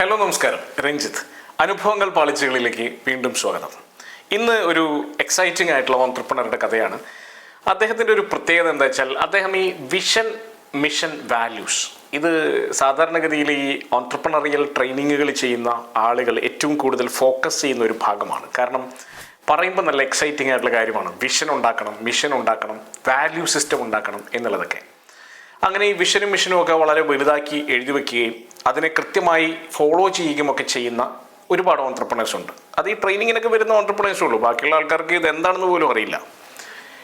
Hello നമസ്കാരം, രഞ്ജിത്ത്. അനുഭവങ്ങൾ പാളിച്ചകളിലേക്ക് വീണ്ടും സ്വാഗതം. ഇന്ന് ഒരു എക്സൈറ്റിംഗ് ആയിട്ടുള്ള ഓൺട്രപ്രണറുടെ കഥയാണ്. അദ്ദേഹത്തിൻ്റെ ഒരു പ്രത്യേകത എന്താ വെച്ചാൽ അദ്ദേഹം ഈ വിഷൻ, മിഷൻ, വാല്യൂസ് ഇത് സാധാരണഗതിയിൽ ഈ ഓൺട്രപ്രണറിയൽ ട്രെയിനിങ്ങുകൾ ചെയ്യുന്ന ആളുകൾ ഏറ്റവും കൂടുതൽ ഫോക്കസ് ചെയ്യുന്ന ഒരു ഭാഗമാണ്. കാരണം പറയുമ്പോൾ നല്ല എക്സൈറ്റിംഗ് ആയിട്ടുള്ള കാര്യമാണ്. വിഷൻ ഉണ്ടാക്കണം, മിഷൻ ഉണ്ടാക്കണം, വാല്യൂ സിസ്റ്റം ഉണ്ടാക്കണം എന്നുള്ളതൊക്കെ. അങ്ങനെ ഈ വിഷനും മിഷനും ഒക്കെ വളരെ വലുതാക്കി എഴുതി വയ്ക്കുകയും അതിനെ കൃത്യമായി ഫോളോ ചെയ്യുകയും ഒക്കെ ചെയ്യുന്ന ഒരുപാട് ഓൺട്രപ്രണേഴ്സ് ഉണ്ട്. അത് ഈ ട്രെയിനിങ്ങിനൊക്കെ വരുന്ന ഓൺട്രപ്രണേഴ്സേ ഉള്ളൂ. ബാക്കിയുള്ള ആൾക്കാർക്ക് ഇത് എന്താണെന്ന് പോലും അറിയില്ല.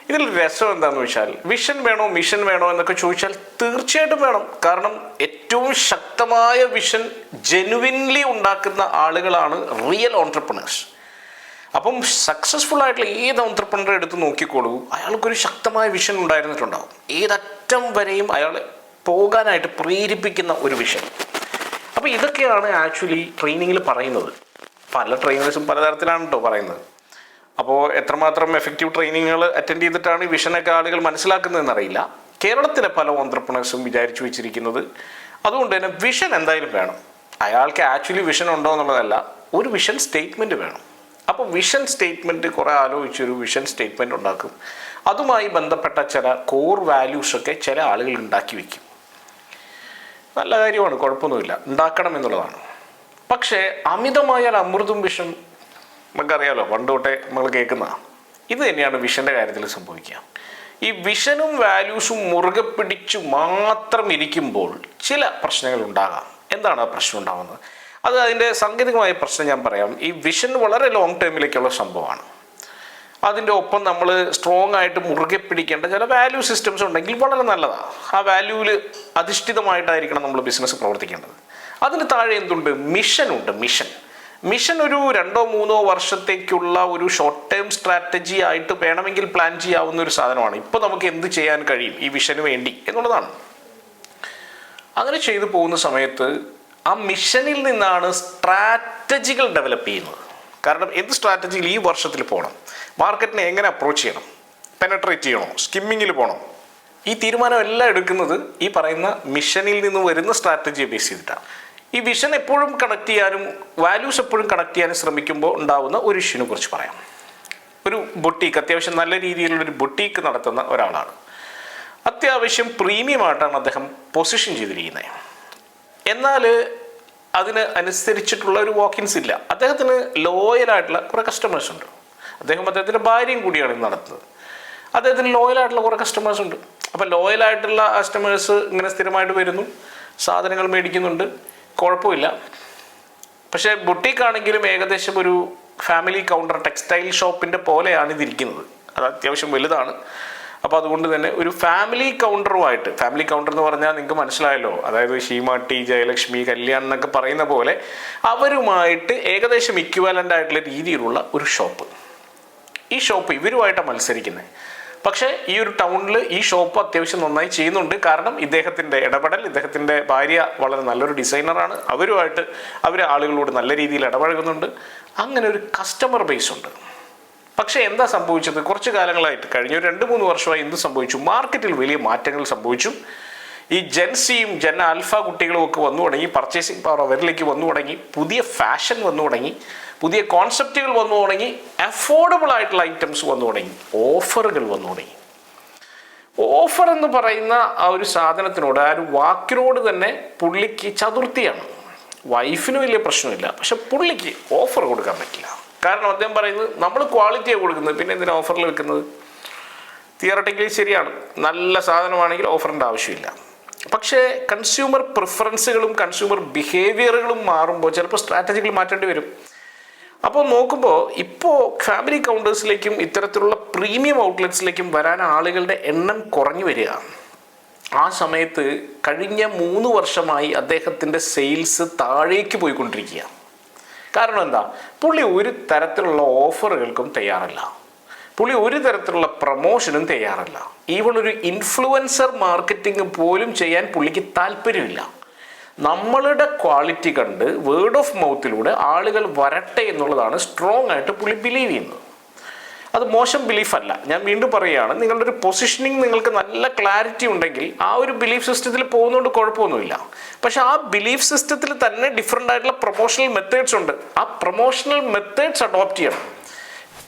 ഇതിൽ രസം എന്താണെന്ന് വെച്ചാൽ, വിഷൻ വേണോ മിഷൻ വേണോ എന്നൊക്കെ ചോദിച്ചാൽ തീർച്ചയായിട്ടും വേണം. കാരണം ഏറ്റവും ശക്തമായ വിഷൻ ജെനുവിൻലി ഉണ്ടാക്കുന്ന ആളുകളാണ് റിയൽ ഓൺട്രപ്രണേഴ്സ്. അപ്പം സക്സസ്ഫുൾ ആയിട്ടുള്ള ഏത് ഓൺട്രപ്രണറെ എടുത്ത് നോക്കിക്കോളൂ, അയാൾക്കൊരു ശക്തമായ വിഷൻ ഉണ്ടായിരുന്നിട്ടുണ്ടാവും. ഏതറ്റം വരെയും അയാൾ പോകാനായിട്ട് പ്രേരിപ്പിക്കുന്ന ഒരു വിഷൻ. അപ്പോൾ ഇതൊക്കെയാണ് ആക്ച്വലി ട്രെയിനിങ്ങിൽ പറയുന്നത്. പല ട്രെയിനേഴ്സും പലതരത്തിലാണ് കേട്ടോ പറയുന്നത്. അപ്പോൾ എത്രമാത്രം എഫക്റ്റീവ് ട്രെയിനിങ്ങുകൾ അറ്റൻഡ് ചെയ്തിട്ടാണ് ഈ വിഷനൊക്കെ ആളുകൾ മനസ്സിലാക്കുന്നതെന്നറിയില്ല. കേരളത്തിലെ പല ഓൺട്രപ്രണേഴ്സും വിചാരിച്ചു വെച്ചിരിക്കുന്നത് അതുകൊണ്ട് തന്നെ വിഷൻ എന്തായാലും വേണം. അയാൾക്ക് ആക്ച്വലി വിഷൻ ഉണ്ടോ എന്നുള്ളതല്ല, ഒരു വിഷൻ സ്റ്റേറ്റ്മെൻറ്റ് വേണം. അപ്പോൾ വിഷൻ സ്റ്റേറ്റ്മെൻറ്റ് കുറേ ആലോചിച്ചൊരു വിഷൻ സ്റ്റേറ്റ്മെൻറ്റ് ഉണ്ടാക്കും. അതുമായി ബന്ധപ്പെട്ട ചില കോർ വാല്യൂസൊക്കെ ചില ആളുകൾ ഉണ്ടാക്കി വയ്ക്കും. നല്ല കാര്യമാണ്, കുഴപ്പമൊന്നുമില്ല, ഉണ്ടാക്കണം എന്നുള്ളതാണ്. പക്ഷേ അമിതമായാൽ അമൃതും വിഷം നമുക്കറിയാലോ, പണ്ട് തൊട്ടേ നമ്മൾ കേൾക്കുന്നതാണ്. ഇത് തന്നെയാണ് വിഷൻ്റെ കാര്യത്തിൽ സംഭവിക്കുക. ഈ വിഷനും വാല്യൂസും മുറുകെ പിടിച്ചു മാത്രം ഇരിക്കുമ്പോൾ ചില പ്രശ്നങ്ങൾ ഉണ്ടാകാം. എന്താണ് ആ പ്രശ്നം ഉണ്ടാകുന്നത്? അത് അതിൻ്റെ സാങ്കേതികമായ പ്രശ്നം ഞാൻ പറയാം. ഈ വിഷൻ വളരെ ലോങ് ടേമിലേക്കുള്ള സംഭവമാണ്. അതിൻ്റെ ഒപ്പം നമ്മൾ സ്ട്രോങ് ആയിട്ട് മുറുകെ പിടിക്കേണ്ട ചില വാല്യൂ സിസ്റ്റംസ് ഉണ്ടെങ്കിൽ വളരെ നല്ലതാണ്. ആ വാല്യൂവിൽ അധിഷ്ഠിതമായിട്ടായിരിക്കണം നമ്മൾ ബിസിനസ് പ്രവർത്തിക്കേണ്ടത്. അതിന് താഴെ എന്തുണ്ട്? മിഷനുണ്ട്. മിഷൻ ഒരു 2-3 വർഷത്തേക്കുള്ള ഒരു ഷോർട്ട് ടേം സ്ട്രാറ്റജി ആയിട്ട് വേണമെങ്കിൽ പ്ലാൻ ചെയ്യാവുന്ന ഒരു സാധനമാണ്. ഇപ്പോൾ നമുക്ക് എന്ത് ചെയ്യാൻ കഴിയും ഈ വിഷന് വേണ്ടി എന്നുള്ളതാണ്. അങ്ങനെ ചെയ്തു പോകുന്ന സമയത്ത് ആ മിഷനിൽ നിന്നാണ് സ്ട്രാറ്റജികൾ ഡെവലപ്പ് ചെയ്യുന്നത്. കാരണം എന്ത് സ്ട്രാറ്റജിയിൽ ഈ വർഷത്തിൽ പോകണം, മാർക്കറ്റിനെ എങ്ങനെ അപ്രോച്ച് ചെയ്യണം, പെനട്രേറ്റ് ചെയ്യണോ, സ്കിമ്മിങ്ങിൽ പോകണം, ഈ തീരുമാനം എല്ലാം എടുക്കുന്നത് ഈ പറയുന്ന മിഷനിൽ നിന്ന് വരുന്ന സ്ട്രാറ്റജിയെ ബേസ് ചെയ്തിട്ടാണ്. ഈ വിഷൻ എപ്പോഴും കണക്ട് ചെയ്യാനും വാല്യൂസ് എപ്പോഴും കണക്ട് ചെയ്യാനും ശ്രമിക്കുമ്പോൾ ഉണ്ടാകുന്ന ഒരു ഇഷ്യൂനെ കുറിച്ച് പറയാം. ഒരു ബൊട്ടീക്ക്, അത്യാവശ്യം നല്ല രീതിയിലുള്ളൊരു ബൊട്ടീക്ക് നടത്തുന്ന ഒരാളാണ്. അത്യാവശ്യം പ്രീമിയമായിട്ടാണ് അദ്ദേഹം പൊസിഷൻ ചെയ്തിരിക്കുന്നത്. എന്നാൽ അതിന് അനുസരിച്ചിട്ടുള്ള ഒരു വാക്കിൻസ് ഇല്ല. അദ്ദേഹത്തിന് ലോയലായിട്ടുള്ള കുറേ കസ്റ്റമേഴ്സ് ഉണ്ട്. അദ്ദേഹത്തിൻ്റെ ഭാര്യയും കൂടിയാണ് ഇത് നടത്തുന്നത്. അദ്ദേഹത്തിന് ലോയലായിട്ടുള്ള കുറേ കസ്റ്റമേഴ്സ് ഉണ്ട്. അപ്പോൾ ലോയലായിട്ടുള്ള കസ്റ്റമേഴ്സ് ഇങ്ങനെ സ്ഥിരമായിട്ട് വരുന്നു, സാധനങ്ങൾ മേടിക്കുന്നുണ്ട്, കുഴപ്പമില്ല. പക്ഷേ ബുട്ടീക്കാണെങ്കിലും ഏകദേശം ഒരു ഫാമിലി കൗണ്ടർ ടെക്സ്റ്റൈൽ ഷോപ്പിൻ്റെ പോലെയാണ് ഇതിരിക്കുന്നത്. അത് അത്യാവശ്യം വലുതാണ്. അപ്പോൾ അതുകൊണ്ട് തന്നെ ഒരു ഫാമിലി കൗണ്ടറുമായിട്ട്, ഫാമിലി കൗണ്ടർ എന്ന് പറഞ്ഞാൽ നിങ്ങൾക്ക് മനസ്സിലായല്ലോ, അതായത് ഷീമാട്ടി, ജയലക്ഷ്മി, കല്യാൺ എന്നൊക്കെ പറയുന്ന പോലെ അവരുമായിട്ട് ഏകദേശം ഇക്വാലൻ്റ് ആയിട്ടുള്ള രീതിയിലുള്ള ഒരു ഷോപ്പ്. ഈ ഷോപ്പ് ഇവരുമായിട്ടാണ് മത്സരിക്കുന്നത്. പക്ഷേ ഈ ഒരു ടൗണിൽ ഈ ഷോപ്പ് അത്യാവശ്യം നന്നായി ചെയ്യുന്നുണ്ട്. കാരണം ഇദ്ദേഹത്തിൻ്റെ ഇടപെടൽ, ഇദ്ദേഹത്തിൻ്റെ ഭാര്യ വളരെ നല്ലൊരു ഡിസൈനറാണ്. അവർ ആളുകളോട് നല്ല രീതിയിൽ ഇടപഴകുന്നുണ്ട്. അങ്ങനെ ഒരു കസ്റ്റമർ ബേസ് ഉണ്ട്. പക്ഷേ എന്താ സംഭവിച്ചത്? കുറച്ച് കാലങ്ങളായിട്ട്, കഴിഞ്ഞ ഒരു 2-3 വർഷമായി എന്ത് സംഭവിച്ചു? മാർക്കറ്റിൽ വലിയ മാറ്റങ്ങൾ സംഭവിച്ചു. ഈ ജെൻസിയും ജെൻ ആൽഫ കുട്ടികളും ഒക്കെ വന്നു തുടങ്ങി. പർച്ചേസിങ് പവർ അവരിലേക്ക് വന്നു തുടങ്ങി. പുതിയ ഫാഷൻ വന്നു തുടങ്ങി. പുതിയ കോൺസെപ്റ്റുകൾ വന്നു തുടങ്ങി. അഫോർഡബിൾ ആയിട്ടുള്ള ഐറ്റംസ് വന്നു തുടങ്ങി. ഓഫറുകൾ വന്നു തുടങ്ങി. ഓഫർ എന്ന് പറയുന്ന ആ ഒരു സാധനത്തിനോട്, ആ ഒരു വാക്കിനോട് തന്നെ പുള്ളിക്ക് ചതുർത്ഥിയാണ്. വൈഫിന് വലിയ പ്രശ്നമില്ല, പക്ഷെ പുള്ളിക്ക് ഓഫർ കൊടുക്കാൻ പറ്റില്ല. കാരണം അദ്ദേഹം പറയുന്നത്, നമ്മൾ ക്വാളിറ്റിയാണ് കൊടുക്കുന്നത്, പിന്നെ എന്തിനാ ഓഫറിൽ വെക്കുന്നത്? തിയറട്ടിക്കലി ശരിയാണ്, നല്ല സാധനമാണെങ്കിൽ ഓഫറിൻ്റെ ആവശ്യമില്ല. പക്ഷേ കൺസ്യൂമർ പ്രിഫറൻസുകളും കൺസ്യൂമർ ബിഹേവിയറുകളും മാറുമ്പോൾ ചിലപ്പോൾ സ്ട്രാറ്റജികൾ മാറ്റേണ്ടി വരും. അപ്പോൾ നോക്കുമ്പോൾ ഇപ്പോൾ ഫാമിലി കൗണ്ടേഴ്സിലേക്കും ഇത്തരത്തിലുള്ള പ്രീമിയം ഔട്ട്ലെറ്റ്സിലേക്കും വരാൻ ആളുകളുടെ എണ്ണം കുറഞ്ഞു വരിക. ആ സമയത്ത് കഴിഞ്ഞ 3 വർഷമായി അദ്ദേഹത്തിൻ്റെ സെയിൽസ് താഴേക്ക് പോയിക്കൊണ്ടിരിക്കുക. കാരണം എന്താ? പുള്ളി ഒരു തരത്തിലുള്ള ഓഫറുകൾക്കും തയ്യാറല്ല. പുള്ളി ഒരു തരത്തിലുള്ള പ്രൊമോഷനും തയ്യാറല്ല. ഈവൺ ഒരു ഇൻഫ്ലുവൻസർ മാർക്കറ്റിംഗ് പോലും ചെയ്യാൻ പുള്ളിക്ക് താല്പര്യമില്ല. നമ്മളുടെ ക്വാളിറ്റി കണ്ട് വേർഡ് ഓഫ് മൗത്തിലൂടെ ആളുകൾ വരട്ടെ എന്നുള്ളതാണ് സ്ട്രോങ് ആയിട്ട് പുള്ളി ബിലീവ് ചെയ്യുന്നത്. അത് മോശം ബിലീഫല്ല. ഞാൻ വീണ്ടും പറയുകയാണ്, നിങ്ങളുടെ ഒരു പൊസിഷനിങ് നിങ്ങൾക്ക് നല്ല ക്ലാരിറ്റി ഉണ്ടെങ്കിൽ ആ ഒരു ബിലീഫ് സിസ്റ്റത്തിൽ പോകുന്നതുകൊണ്ട് കുഴപ്പമൊന്നുമില്ല. പക്ഷെ ആ ബിലീഫ് സിസ്റ്റത്തിൽ തന്നെ ഡിഫറെൻ്റ് ആയിട്ടുള്ള പ്രൊമോഷണൽ മെത്തേഡ്സ് ഉണ്ട്. ആ പ്രൊമോഷണൽ മെത്തേഡ്സ് അഡോപ്റ്റ് ചെയ്യണം.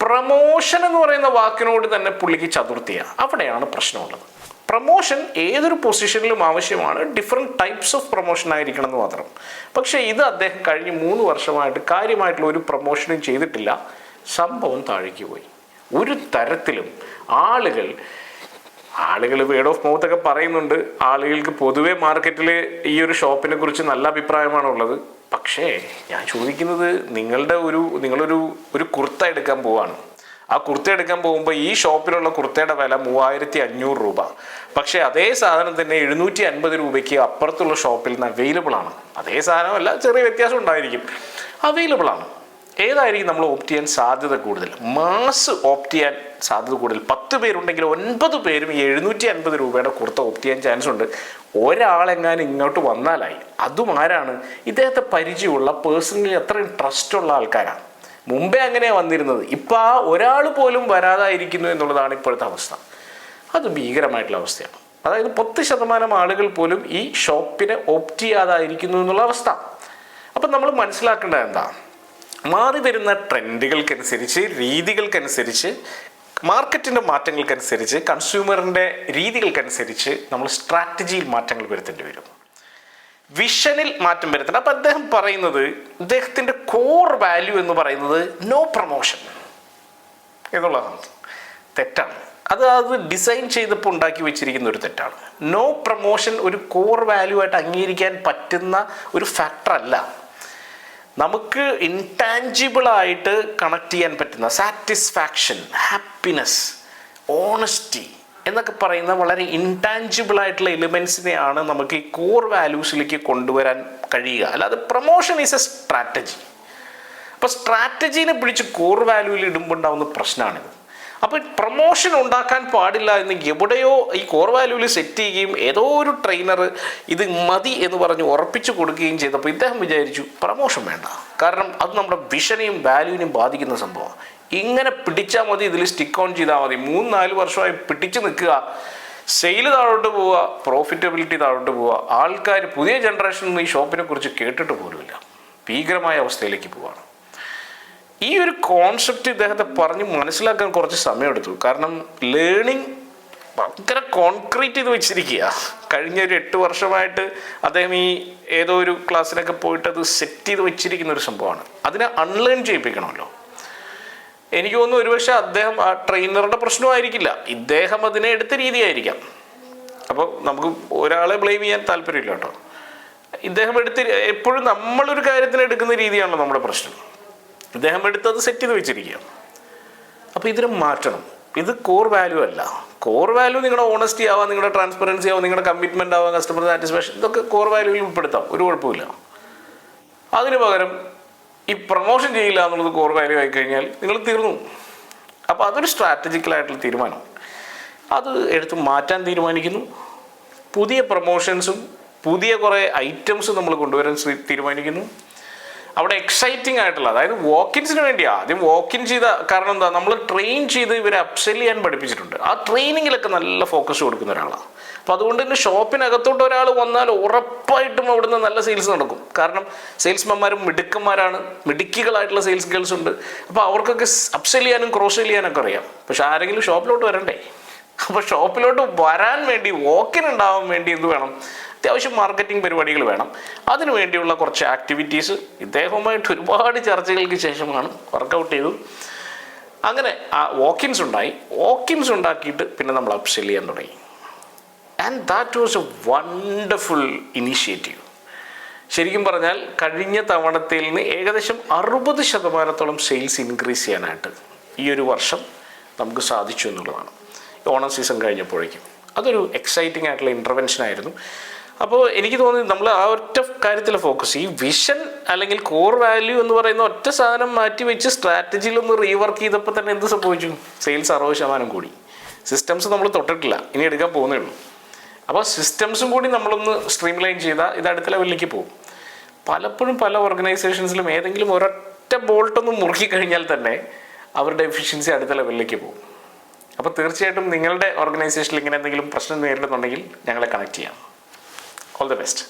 പ്രമോഷൻ എന്ന് പറയുന്ന വാക്കിനോട് തന്നെ പുള്ളിക്ക് ചതുർത്ഥിയാണ്. അവിടെയാണ് പ്രശ്നമുള്ളത്. പ്രമോഷൻ ഏതൊരു പൊസിഷനിലും ആവശ്യമാണ്. ഡിഫറെൻറ്റ് ടൈപ്സ് ഓഫ് പ്രൊമോഷൻ ആയിരിക്കണം എന്ന് മാത്രം. പക്ഷേ ഇത് അദ്ദേഹം കഴിഞ്ഞ് 3 വർഷമായിട്ട് കാര്യമായിട്ടുള്ള ഒരു പ്രൊമോഷനും ചെയ്തിട്ടില്ല. സംഭവം താഴേക്ക് പോയി. ഒരു തരത്തിലും ആളുകൾ വേർഡ് ഓഫ് മൗത്ത് ഒക്കെ പറയുന്നുണ്ട്. ആളുകൾക്ക് പൊതുവെ മാർക്കറ്റിൽ ഈ ഒരു ഷോപ്പിനെ കുറിച്ച് നല്ല അഭിപ്രായമാണുള്ളത്. പക്ഷേ ഞാൻ ചോദിക്കുന്നത്, നിങ്ങളൊരു കുർത്ത എടുക്കാൻ പോവാണ്. ആ കുർത്ത എടുക്കാൻ പോകുമ്പോൾ ഈ ഷോപ്പിലുള്ള കുർത്തയുടെ വില 3500 രൂപ. പക്ഷേ അതേ സാധനം തന്നെ 750 രൂപയ്ക്ക് അപ്പുറത്തുള്ള ഷോപ്പിൽ നിന്ന് അവൈലബിൾ ആണ്. അതേ സാധനമല്ല, ചെറിയ വ്യത്യാസം ഉണ്ടായിരിക്കും, അവൈലബിൾ ആണ്. ഏതായിരിക്കും നമ്മൾ ഓപ്റ്റ് ചെയ്യാൻ സാധ്യത കൂടുതൽ? മാസ് ഓപ്റ്റ് ചെയ്യാൻ സാധ്യത കൂടുതൽ. 10 പേരുണ്ടെങ്കിൽ 9 പേരും ഈ 750 രൂപയുടെ കുർത്ത ഓപ്റ്റ് ചെയ്യാൻ ചാൻസ് ഉണ്ട്. ഒരാളെങ്ങാനും ഇങ്ങോട്ട് വന്നാലായി. അതും ആരാണ്? ഇദ്ദേഹത്തെ പരിചയമുള്ള, പേഴ്സണലി അത്രയും ട്രസ്റ്റുള്ള ആൾക്കാരാണ്. മുമ്പേ അങ്ങനെയാണ് വന്നിരുന്നത്. ഇപ്പം ആ ഒരാൾ പോലും വരാതായിരിക്കുന്നു എന്നുള്ളതാണ് ഇപ്പോഴത്തെ അവസ്ഥ. അത് ഭീകരമായിട്ടുള്ള അവസ്ഥയാണ്. അതായത് 10% ആളുകൾ പോലും ഈ ഷോപ്പിനെ ഓപ്റ്റ് ചെയ്യാതായിരിക്കുന്നു എന്നുള്ള അവസ്ഥ. അപ്പം നമ്മൾ മനസ്സിലാക്കേണ്ടത് എന്താ? മാറി വരുന്ന ട്രെൻഡുകൾക്കനുസരിച്ച്, രീതികൾക്കനുസരിച്ച്, മാർക്കറ്റിൻ്റെ മാറ്റങ്ങൾക്കനുസരിച്ച്, കൺസ്യൂമറിൻ്റെ രീതികൾക്കനുസരിച്ച് നമ്മൾ സ്ട്രാറ്റജിയിൽ മാറ്റങ്ങൾ വരുത്തേണ്ടി വരും. വിഷനിൽ മാറ്റം വരുത്തണം. അപ്പം അദ്ദേഹം പറയുന്നത്, അദ്ദേഹത്തിൻ്റെ കോർ വാല്യൂ എന്ന് പറയുന്നത് നോ പ്രൊമോഷൻ എന്നുള്ളതാണ്. തെറ്റാണ്. അത് ഡിസൈൻ ചെയ്തപ്പോൾ ഉണ്ടാക്കി വെച്ചിരിക്കുന്ന ഒരു തെറ്റാണ്. നോ പ്രൊമോഷൻ ഒരു കോർ വാല്യൂ ആയിട്ട് അംഗീകരിക്കാൻ പറ്റുന്ന ഒരു ഫാക്ടർ അല്ല. നമുക്ക് ഇൻടാഞ്ചിബിളായിട്ട് കണക്ട് ചെയ്യാൻ പറ്റുന്ന സാറ്റിസ്ഫാക്ഷൻ, ഹാപ്പിനെസ്, ഓണസ്റ്റി എന്നൊക്കെ പറയുന്ന വളരെ ഇൻടാഞ്ചിബിൾ ആയിട്ടുള്ള എലിമെൻസിനെയാണ് നമുക്ക് ഈ കോർ വാല്യൂസിലേക്ക് കൊണ്ടുവരാൻ കഴിയുക. അല്ലാതെ പ്രൊമോഷൻ ഈസ് എ സ്ട്രാറ്റജി. അപ്പോൾ സ്ട്രാറ്റജീനെ പിടിച്ച് കോർ വാല്യൂവിൽ ഇടുമ്പോൾ ഉണ്ടാകുന്ന പ്രശ്നമാണിത്. അപ്പോൾ പ്രൊമോഷൻ ഉണ്ടാക്കാൻ പാടില്ല എന്ന് എവിടെയോ ഈ കോർ വാല്യൂവിൽ സെറ്റ് ചെയ്യുകയും ഏതോ ഒരു ട്രെയിനർ ഇത് മതി എന്ന് പറഞ്ഞ് ഉറപ്പിച്ചു കൊടുക്കുകയും ചെയ്തപ്പോൾ ഇദ്ദേഹം വിചാരിച്ചു പ്രൊമോഷൻ വേണ്ട. കാരണം അത് നമ്മുടെ വിഷനെയും വാല്യൂവിനെയും ബാധിക്കുന്ന സംഭവമാണ്. ഇങ്ങനെ പിടിച്ചാൽ മതി, ഇതിൽ സ്റ്റിക്ക് ഓൺ ചെയ്താൽ മതി. 3-4 വർഷമായി പിടിച്ചു നിൽക്കുക, സെയിൽ താഴോട്ട് പോവുക, പ്രോഫിറ്റബിലിറ്റി താഴോട്ട് പോവുക. ആൾക്കാർ, പുതിയ ജനറേഷനൊന്നും ഈ ഷോപ്പിനെ കുറിച്ച് കേട്ടിട്ട് പോലുമില്ല. ഭീകരമായ അവസ്ഥയിലേക്ക് പോവുകയാണ്. ഈ ഒരു കോൺസെപ്റ്റ് ഇദ്ദേഹത്തെ പറഞ്ഞ് മനസ്സിലാക്കാൻ കുറച്ച് സമയമെടുത്തു. കാരണം ലേണിംഗ് ഭയങ്കര കോൺക്രീറ്റ് ചെയ്ത് വെച്ചിരിക്കുക. കഴിഞ്ഞ ഒരു 8 വർഷമായിട്ട് അദ്ദേഹം ഈ ഏതോ ഒരു ക്ലാസ്സിലൊക്കെ പോയിട്ട് അത് സെറ്റ് ചെയ്ത് വെച്ചിരിക്കുന്ന ഒരു സംഭവമാണ്. അതിനെ അൺലേൺ ചെയ്യിപ്പിക്കണമല്ലോ. എനിക്ക് തോന്നുന്നു ഒരുപക്ഷെ അദ്ദേഹം ആ ട്രെയിനറുടെ പ്രശ്നമായിരിക്കില്ല, ഇദ്ദേഹം അതിനെ എടുത്ത രീതിയായിരിക്കാം. അപ്പോൾ നമുക്ക് ഒരാളെ ബ്ലെയിം ചെയ്യാൻ താല്പര്യമില്ല കേട്ടോ. ഇദ്ദേഹം എപ്പോഴും നമ്മളൊരു കാര്യത്തിന് എടുക്കുന്ന രീതിയാണല്ലോ നമ്മുടെ പ്രശ്നം. ഇദ്ദേഹം എടുത്തത് സെറ്റ് ചെയ്ത് വെച്ചിരിക്കുക. അപ്പോൾ ഇതിനെ മാറ്റണം. ഇത് കോർ വാല്യൂ അല്ല. കോർ വാല്യൂ നിങ്ങളുടെ ഓണസ്റ്റി ആവാം, നിങ്ങളുടെ ട്രാൻസ്പെറൻസി ആവാം, നിങ്ങളുടെ കമ്മിറ്റ്മെൻ്റ് ആവാം, കസ്റ്റമർ സാറ്റിസ്ഫാക്ഷൻ, ഇതൊക്കെ കോർ വാല്യൂവിൽ ഉൾപ്പെടുത്താം, ഒരു കുഴപ്പമില്ല. അതിന് പകരം ഈ പ്രൊമോഷൻ ചെയ്യില്ല എന്നുള്ളത് കോർ വാല്യൂ ആയിക്കഴിഞ്ഞാൽ നിങ്ങൾ തീർന്നു. അപ്പോൾ അതൊരു സ്ട്രാറ്റജിക്കലായിട്ടുള്ള തീരുമാനം. അത് എടുത്ത് മാറ്റാൻ തീരുമാനിക്കുന്നു. പുതിയ പ്രൊമോഷൻസും പുതിയ കുറേ ഐറ്റംസും നമ്മൾ കൊണ്ടുവരാൻ തീരുമാനിക്കുന്നു. അവിടെ എക്സൈറ്റിംഗ് ആയിട്ടുള്ള, അതായത് വോക്കിൻസിന് വേണ്ടിയാണ് ആദ്യം വോക്കിൻ ചെയ്ത. കാരണം എന്താ, നമ്മൾ ട്രെയിൻ ചെയ്ത് ഇവരെ അപ്സെൽ ചെയ്യാൻ പഠിപ്പിച്ചിട്ടുണ്ട്. ആ ട്രെയിനിങ്ങിലൊക്കെ നല്ല ഫോക്കസ് കൊടുക്കുന്ന ഒരാളാണ്. അപ്പോൾ അതുകൊണ്ട് തന്നെ ഷോപ്പിനകത്തോട്ട് ഒരാൾ വന്നാൽ ഉറപ്പായിട്ടും അവിടുന്ന് നല്ല സെയിൽസ് നടക്കും. കാരണം സെയിൽസ്മാന്മാരും മിടുക്കന്മാരാണ്, മിടുക്കികളായിട്ടുള്ള സെയിൽസ് ഗേൾസ് ഉണ്ട്. അപ്പോൾ അവർക്കൊക്കെ അപ്സെൽ ചെയ്യാനും ക്രോസ് സെൽ ചെയ്യാനൊക്കെ അറിയാം. പക്ഷെ ആരെങ്കിലും ഷോപ്പിലോട്ട് വരണ്ടേ? അപ്പോൾ ഷോപ്പിലോട്ട് വരാൻ വേണ്ടി, വോക്കിൻ ഉണ്ടാവാൻ വേണ്ടി എന്ത് വേണം? അത്യാവശ്യം മാർക്കറ്റിംഗ് പരിപാടികൾ വേണം. അതിനു വേണ്ടിയുള്ള കുറച്ച് ആക്ടിവിറ്റീസ് ഇദ്ദേഹവുമായിട്ട് ഒരുപാട് ചർച്ചകൾക്ക് ശേഷമാണ് വർക്കൗട്ട് ചെയ്തു. അങ്ങനെ ആ വോക്കിൻസ് ഉണ്ടായി. വോക്കിൻസ് ഉണ്ടാക്കിയിട്ട് പിന്നെ നമ്മൾ അപ്സെൽ ചെയ്യാൻ തുടങ്ങി. And that was A wonderful initiative. ശരിക്കും പറഞ്ഞാൽ കഴിഞ്ഞ തവണത്തിൽ നിന്ന് ഏകദേശം 60% സെയിൽസ് ഇൻക്രീസ് ചെയ്യാനായിട്ട് ഈ ഒരു വർഷം നമുക്ക് സാധിച്ചു എന്നുള്ളതാണ്. ഓണം സീസൺ കഴിഞ്ഞപ്പോഴേക്കും അതൊരു എക്സൈറ്റിംഗ് ആയിട്ടുള്ള ഇൻ്റർവെൻഷൻ ആയിരുന്നു. അപ്പോൾ എനിക്ക് തോന്നി നമ്മൾ ആ ഒറ്റ കാര്യത്തിൽ ഫോക്കസ്, ഈ വിഷൻ അല്ലെങ്കിൽ കോർ വാല്യൂ എന്ന് പറയുന്ന ഒറ്റ സാധനം മാറ്റി വെച്ച് സ്ട്രാറ്റജിയിലൊന്ന് റീവർക്ക് ചെയ്തപ്പോൾ തന്നെ എന്ത് സംഭവിച്ചു? സെയിൽസ് 60% കൂടി. സിസ്റ്റംസ് നമ്മൾ തൊട്ടിട്ടില്ല, ഇനി എടുക്കാൻ പോകുന്നേ ഉള്ളൂ. അപ്പോൾ സിസ്റ്റംസും കൂടി നമ്മളൊന്ന് സ്ട്രീം ലൈൻ ചെയ്താൽ ഇത് അടുത്ത ലെവലിലേക്ക് പോകും. പലപ്പോഴും പല ഓർഗനൈസേഷൻസിലും ഏതെങ്കിലും ഒരൊറ്റ ബോൾട്ടൊന്ന് മുറുക്കി കഴിഞ്ഞാൽ തന്നെ അവരുടെ എഫിഷ്യൻസി അടുത്ത ലെവലിലേക്ക് പോകും. അപ്പോൾ തീർച്ചയായിട്ടും നിങ്ങളുടെ ഓർഗനൈസേഷനിൽ ഇങ്ങനെ എന്തെങ്കിലും പ്രശ്നം നേരിടുന്നുണ്ടെങ്കിൽ ഞങ്ങളെ കണക്ട് ചെയ്യാം. All the best.